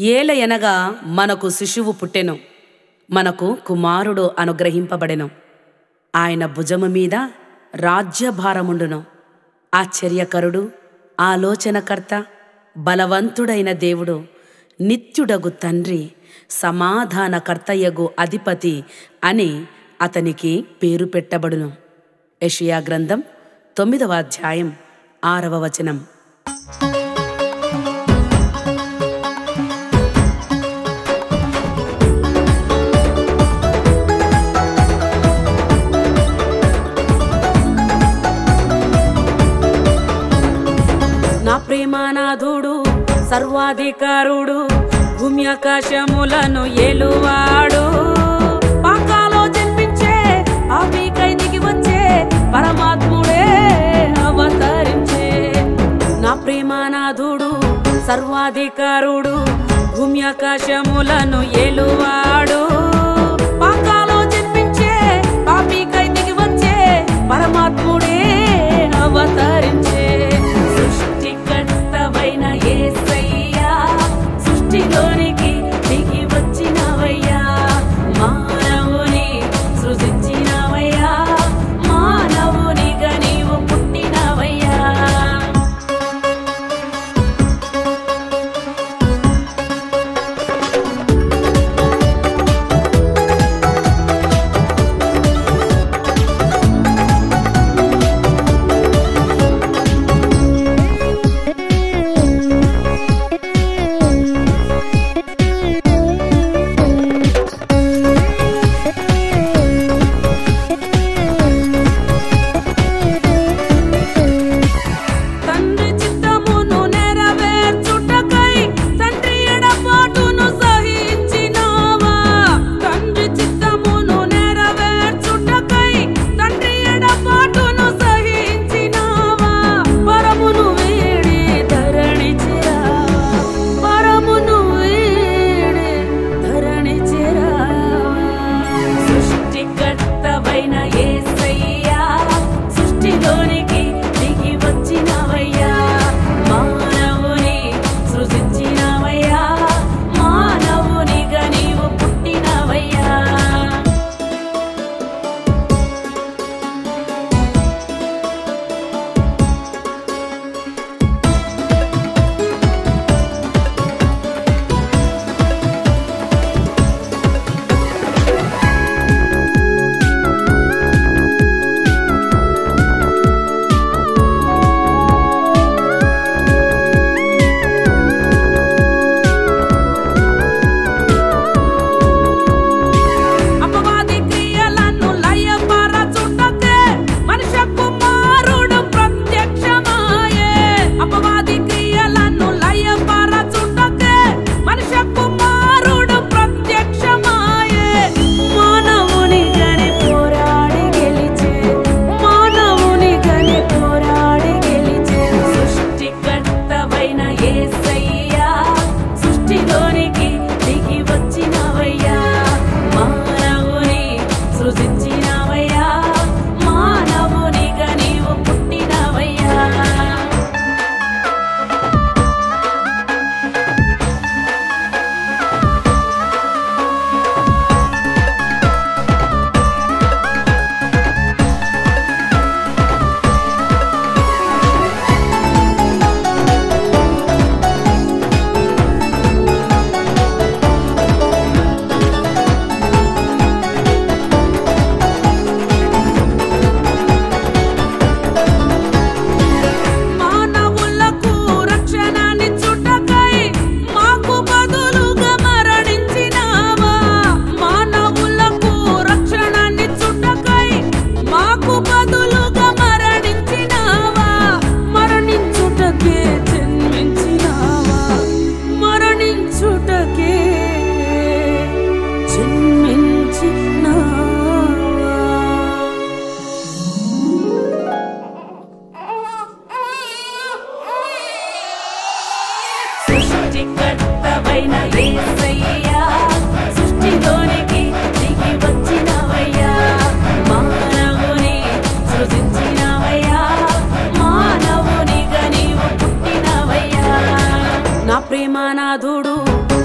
ఏలయనగా మనకు శిశువు పుట్టెను, మనకు కుమారుడు అనుగ్రహింపబడెను. ఆయన భుజము మీద రాజ్యభారముండును. ఆశ్చర్యకరుడు, ఆలోచనకర్త, బలవంతుడైన దేవుడు, నిత్యుడగు తండ్రి, సమాధానకర్తయగు అధిపతి అని అతనికి పేరు పెట్టబడును. యెషయా గ్రంథం 9వ అధ్యాయం 6వ వచనం. నా ప్రేమానాథుడు, సర్వాధికారుడు, భూమి ఆకాశములను ఏలువాడు, పాకాలో జన్మించే పాపికై దిగి వచ్చే పరమాత్ముడే అవతరించే. నా ప్రేమానాథుడు, సర్వాధికారుడు, భూమి ఆకాశములను ఏలువాడు, పాకాలో జన్మించే పాపికై దిగి వచ్చే పరమాత్ముడే అవతరించే. సృష్టికర్తవైన యేసయ్యా, సృష్టిలోనికి దిగి వచ్చినవయ్యా, మానవుని సృజించినవయ్యా, మానవునిగా నీవు పుట్టినవయ్యా.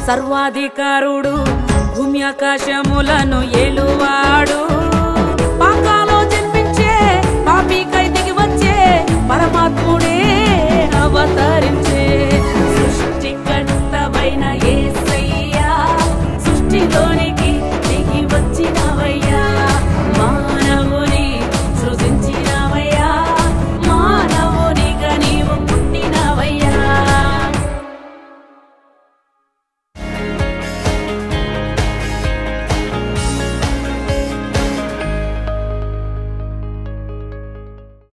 సర్వాధికారుడు భూమి ఆకాశములను ఏలువాడు